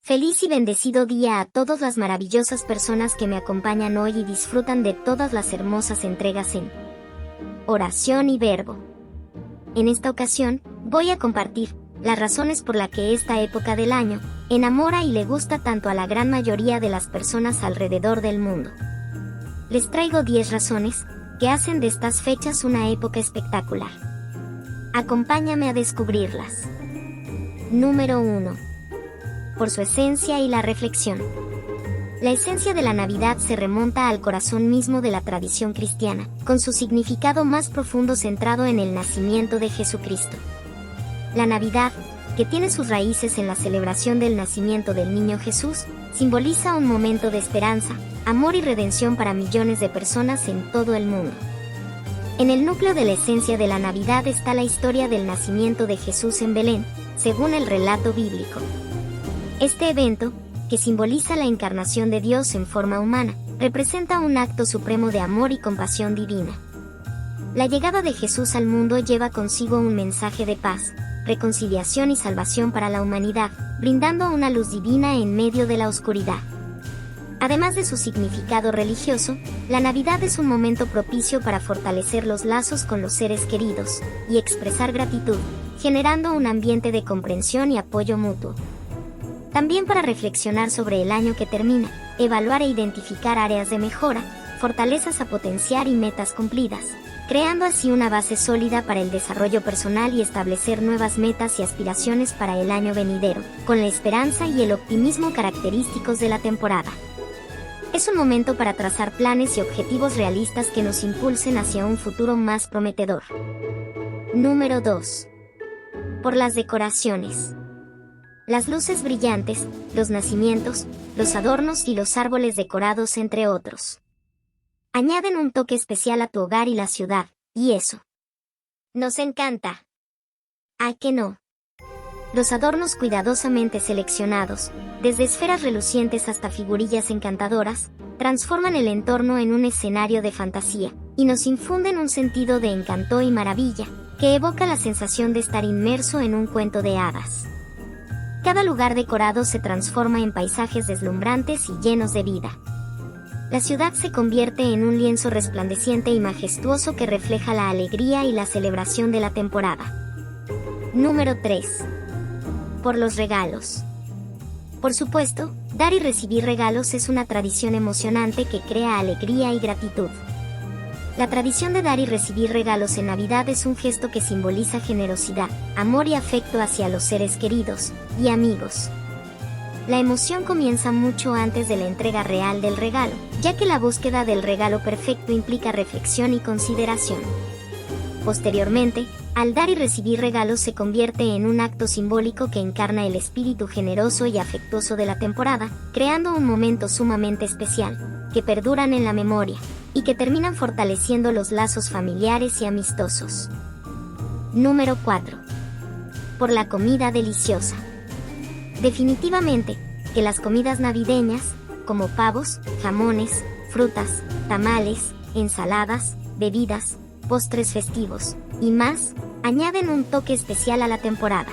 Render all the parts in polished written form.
Feliz y bendecido día a todas las maravillosas personas que me acompañan hoy y disfrutan de todas las hermosas entregas en Oración y Verbo. En esta ocasión, voy a compartir las razones por las que esta época del año enamora y le gusta tanto a la gran mayoría de las personas alrededor del mundo. Les traigo 10 razones que hacen de estas fechas una época espectacular. Acompáñame a descubrirlas. Número 1. Por su esencia y la reflexión. La esencia de la Navidad se remonta al corazón mismo de la tradición cristiana, con su significado más profundo centrado en el nacimiento de Jesucristo. La Navidad, que tiene sus raíces en la celebración del nacimiento del niño Jesús, simboliza un momento de esperanza, amor y redención para millones de personas en todo el mundo. En el núcleo de la esencia de la Navidad está la historia del nacimiento de Jesús en Belén, según el relato bíblico. Este evento, que simboliza la encarnación de Dios en forma humana, representa un acto supremo de amor y compasión divina. La llegada de Jesús al mundo lleva consigo un mensaje de paz, reconciliación y salvación para la humanidad, brindando una luz divina en medio de la oscuridad. Además de su significado religioso, la Navidad es un momento propicio para fortalecer los lazos con los seres queridos y expresar gratitud, generando un ambiente de comprensión y apoyo mutuo. También para reflexionar sobre el año que termina, evaluar e identificar áreas de mejora, fortalezas a potenciar y metas cumplidas, creando así una base sólida para el desarrollo personal y establecer nuevas metas y aspiraciones para el año venidero, con la esperanza y el optimismo característicos de la temporada. Es un momento para trazar planes y objetivos realistas que nos impulsen hacia un futuro más prometedor. Número 2. Por las decoraciones. Las luces brillantes, los nacimientos, los adornos y los árboles decorados, entre otros, añaden un toque especial a tu hogar y la ciudad, y eso nos encanta. ¿A qué no? Los adornos cuidadosamente seleccionados, desde esferas relucientes hasta figurillas encantadoras, transforman el entorno en un escenario de fantasía, y nos infunden un sentido de encanto y maravilla, que evoca la sensación de estar inmerso en un cuento de hadas. Cada lugar decorado se transforma en paisajes deslumbrantes y llenos de vida. La ciudad se convierte en un lienzo resplandeciente y majestuoso que refleja la alegría y la celebración de la temporada. Número 3. Por los regalos. Por supuesto, dar y recibir regalos es una tradición emocionante que crea alegría y gratitud. La tradición de dar y recibir regalos en Navidad es un gesto que simboliza generosidad, amor y afecto hacia los seres queridos y amigos. La emoción comienza mucho antes de la entrega real del regalo, ya que la búsqueda del regalo perfecto implica reflexión y consideración. Posteriormente, al dar y recibir regalos se convierte en un acto simbólico que encarna el espíritu generoso y afectuoso de la temporada, creando un momento sumamente especial, que perduran en la memoria, y que terminan fortaleciendo los lazos familiares y amistosos. Número 4. Por la comida deliciosa. Definitivamente, que las comidas navideñas, como pavos, jamones, frutas, tamales, ensaladas, bebidas, postres festivos, y más, añaden un toque especial a la temporada.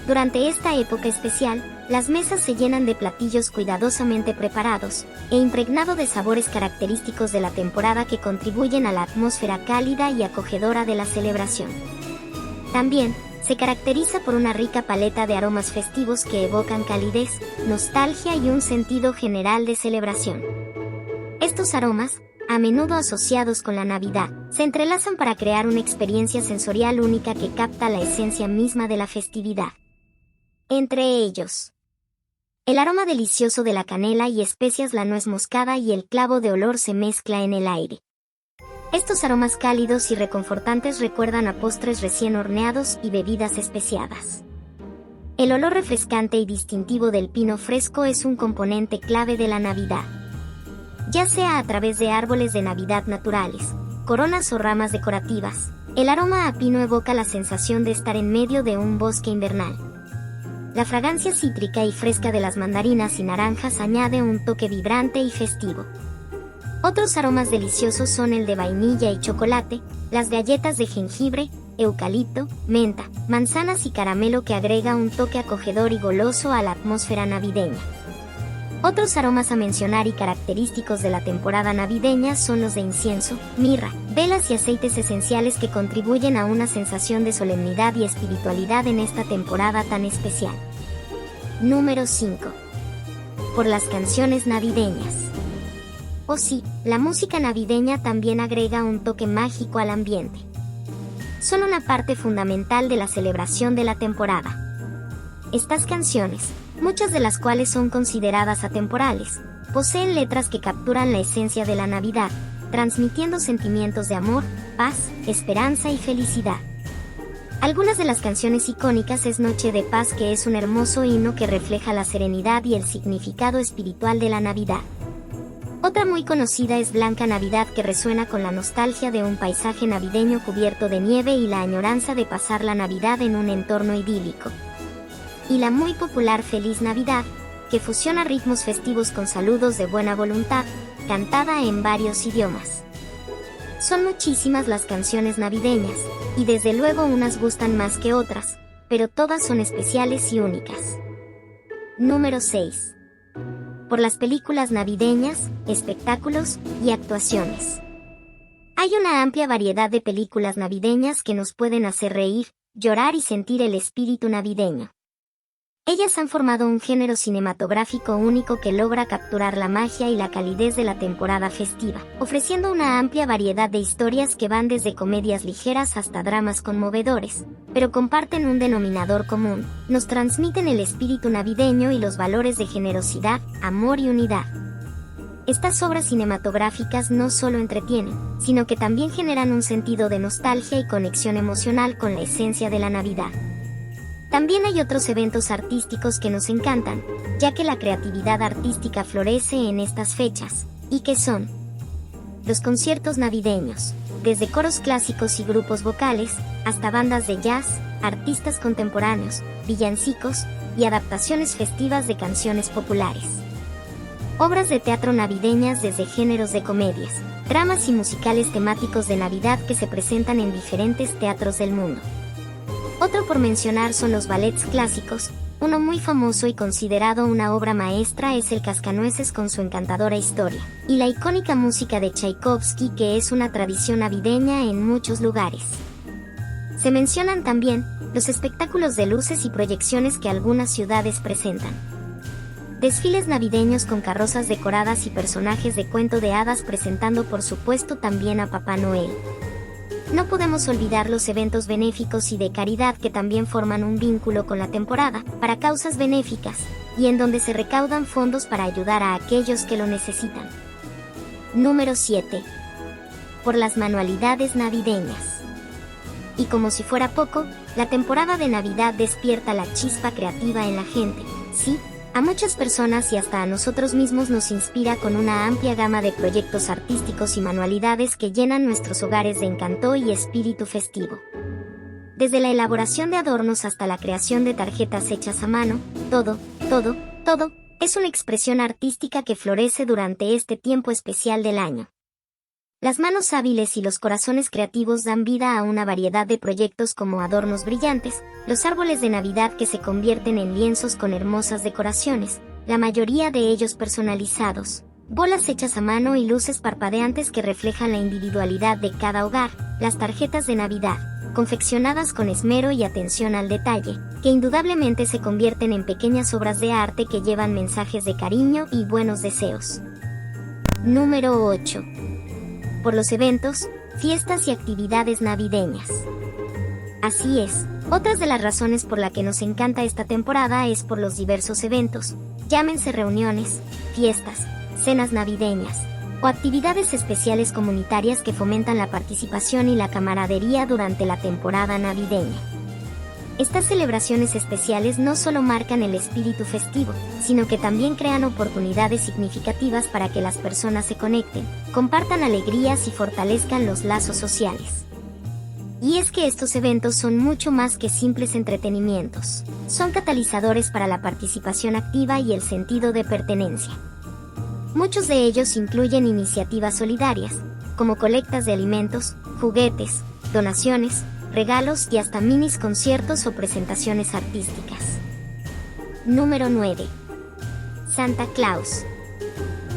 Durante esta época especial, las mesas se llenan de platillos cuidadosamente preparados, e impregnado de sabores característicos de la temporada que contribuyen a la atmósfera cálida y acogedora de la celebración. También, se caracteriza por una rica paleta de aromas festivos que evocan calidez, nostalgia y un sentido general de celebración. Estos aromas, a menudo asociados con la Navidad, se entrelazan para crear una experiencia sensorial única que capta la esencia misma de la festividad. Entre ellos, el aroma delicioso de la canela y especias, la nuez moscada y el clavo de olor se mezcla en el aire. Estos aromas cálidos y reconfortantes recuerdan a postres recién horneados y bebidas especiadas. El olor refrescante y distintivo del pino fresco es un componente clave de la Navidad. Ya sea a través de árboles de Navidad naturales, coronas o ramas decorativas, el aroma a pino evoca la sensación de estar en medio de un bosque invernal. La fragancia cítrica y fresca de las mandarinas y naranjas añade un toque vibrante y festivo. Otros aromas deliciosos son el de vainilla y chocolate, las galletas de jengibre, eucalipto, menta, manzanas y caramelo que agrega un toque acogedor y goloso a la atmósfera navideña. Otros aromas a mencionar y característicos de la temporada navideña son los de incienso, mirra, velas y aceites esenciales que contribuyen a una sensación de solemnidad y espiritualidad en esta temporada tan especial. Número 5. Por las canciones navideñas. Oh sí, la música navideña también agrega un toque mágico al ambiente. Son una parte fundamental de la celebración de la temporada. Estas canciones, muchas de las cuales son consideradas atemporales, poseen letras que capturan la esencia de la Navidad, transmitiendo sentimientos de amor, paz, esperanza y felicidad. Algunas de las canciones icónicas es Noche de Paz, que es un hermoso himno que refleja la serenidad y el significado espiritual de la Navidad. Otra muy conocida es Blanca Navidad, que resuena con la nostalgia de un paisaje navideño cubierto de nieve y la añoranza de pasar la Navidad en un entorno idílico. Y la muy popular Feliz Navidad, que fusiona ritmos festivos con saludos de buena voluntad, cantada en varios idiomas. Son muchísimas las canciones navideñas, y desde luego unas gustan más que otras, pero todas son especiales y únicas. Número 6. Por las películas navideñas, espectáculos y actuaciones. Hay una amplia variedad de películas navideñas que nos pueden hacer reír, llorar y sentir el espíritu navideño. Ellas han formado un género cinematográfico único que logra capturar la magia y la calidez de la temporada festiva, ofreciendo una amplia variedad de historias que van desde comedias ligeras hasta dramas conmovedores, pero comparten un denominador común: nos transmiten el espíritu navideño y los valores de generosidad, amor y unidad. Estas obras cinematográficas no solo entretienen, sino que también generan un sentido de nostalgia y conexión emocional con la esencia de la Navidad. También hay otros eventos artísticos que nos encantan, ya que la creatividad artística florece en estas fechas, y que son los conciertos navideños, desde coros clásicos y grupos vocales, hasta bandas de jazz, artistas contemporáneos, villancicos y adaptaciones festivas de canciones populares. Obras de teatro navideñas desde géneros de comedias, dramas y musicales temáticos de Navidad que se presentan en diferentes teatros del mundo. Otro por mencionar son los ballets clásicos. Uno muy famoso y considerado una obra maestra es el Cascanueces con su encantadora historia, y la icónica música de Tchaikovsky, que es una tradición navideña en muchos lugares. Se mencionan también los espectáculos de luces y proyecciones que algunas ciudades presentan. Desfiles navideños con carrozas decoradas y personajes de cuento de hadas presentando por supuesto también a Papá Noel. No podemos olvidar los eventos benéficos y de caridad que también forman un vínculo con la temporada, para causas benéficas, y en donde se recaudan fondos para ayudar a aquellos que lo necesitan. Número 7. Por las manualidades navideñas. Y como si fuera poco, la temporada de Navidad despierta la chispa creativa en la gente. Sí, a muchas personas y hasta a nosotros mismos nos inspira con una amplia gama de proyectos artísticos y manualidades que llenan nuestros hogares de encanto y espíritu festivo. Desde la elaboración de adornos hasta la creación de tarjetas hechas a mano, todo es una expresión artística que florece durante este tiempo especial del año. Las manos hábiles y los corazones creativos dan vida a una variedad de proyectos como adornos brillantes, los árboles de Navidad que se convierten en lienzos con hermosas decoraciones, la mayoría de ellos personalizados, bolas hechas a mano y luces parpadeantes que reflejan la individualidad de cada hogar, las tarjetas de Navidad, confeccionadas con esmero y atención al detalle, que indudablemente se convierten en pequeñas obras de arte que llevan mensajes de cariño y buenos deseos. Número 8. Por los eventos, fiestas y actividades navideñas. Así es, otras de las razones por la que nos encanta esta temporada es por los diversos eventos, llámense reuniones, fiestas, cenas navideñas, o actividades especiales comunitarias que fomentan la participación y la camaradería durante la temporada navideña. Estas celebraciones especiales no solo marcan el espíritu festivo, sino que también crean oportunidades significativas para que las personas se conecten, compartan alegrías y fortalezcan los lazos sociales. Y es que estos eventos son mucho más que simples entretenimientos. Son catalizadores para la participación activa y el sentido de pertenencia. Muchos de ellos incluyen iniciativas solidarias, como colectas de alimentos, juguetes, donaciones, regalos y hasta minis conciertos o presentaciones artísticas. Número 9. Santa Claus.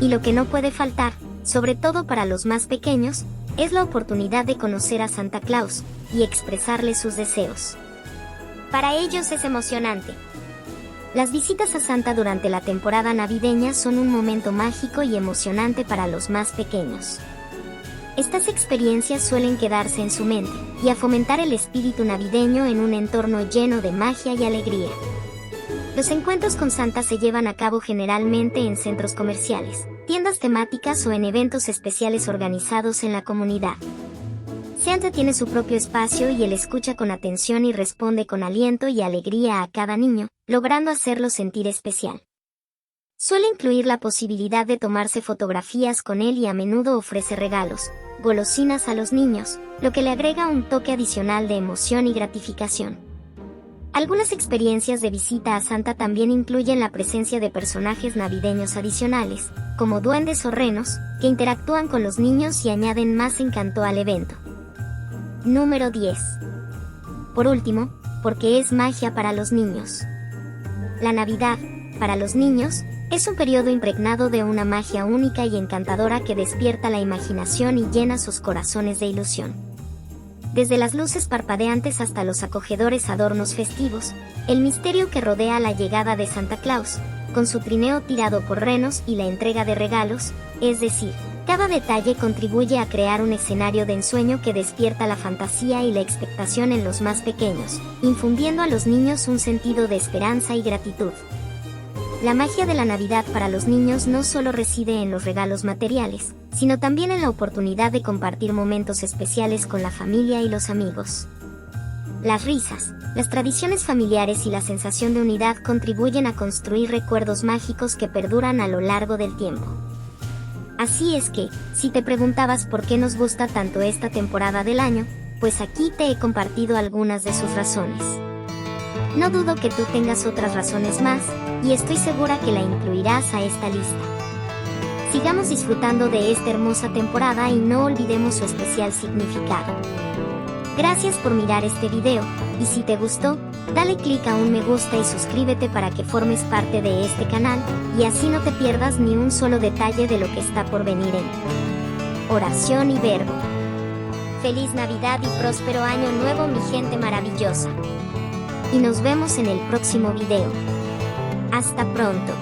Y lo que no puede faltar, sobre todo para los más pequeños, es la oportunidad de conocer a Santa Claus y expresarle sus deseos. Para ellos es emocionante. Las visitas a Santa durante la temporada navideña son un momento mágico y emocionante para los más pequeños. Estas experiencias suelen quedarse en su mente y a fomentar el espíritu navideño en un entorno lleno de magia y alegría. Los encuentros con Santa se llevan a cabo generalmente en centros comerciales, tiendas temáticas o en eventos especiales organizados en la comunidad. Santa tiene su propio espacio y él escucha con atención y responde con aliento y alegría a cada niño, logrando hacerlo sentir especial. Suele incluir la posibilidad de tomarse fotografías con él y a menudo ofrece regalos, golosinas a los niños, lo que le agrega un toque adicional de emoción y gratificación. Algunas experiencias de visita a Santa también incluyen la presencia de personajes navideños adicionales, como duendes o renos, que interactúan con los niños y añaden más encanto al evento. Número 10. Por último, porque es magia para los niños. La Navidad, para los niños, es un periodo impregnado de una magia única y encantadora que despierta la imaginación y llena sus corazones de ilusión. Desde las luces parpadeantes hasta los acogedores adornos festivos, el misterio que rodea la llegada de Santa Claus, con su trineo tirado por renos y la entrega de regalos, es decir, cada detalle contribuye a crear un escenario de ensueño que despierta la fantasía y la expectación en los más pequeños, infundiendo a los niños un sentido de esperanza y gratitud. La magia de la Navidad para los niños no solo reside en los regalos materiales, sino también en la oportunidad de compartir momentos especiales con la familia y los amigos. Las risas, las tradiciones familiares y la sensación de unidad contribuyen a construir recuerdos mágicos que perduran a lo largo del tiempo. Así es que, si te preguntabas por qué nos gusta tanto esta temporada del año, pues aquí te he compartido algunas de sus razones. No dudo que tú tengas otras razones más, y estoy segura que la incluirás a esta lista. Sigamos disfrutando de esta hermosa temporada y no olvidemos su especial significado. Gracias por mirar este video, y si te gustó, dale click a un me gusta y suscríbete para que formes parte de este canal, y así no te pierdas ni un solo detalle de lo que está por venir en Oración y Verbo. Feliz Navidad y próspero año nuevo, mi gente maravillosa. Y nos vemos en el próximo video. Hasta pronto.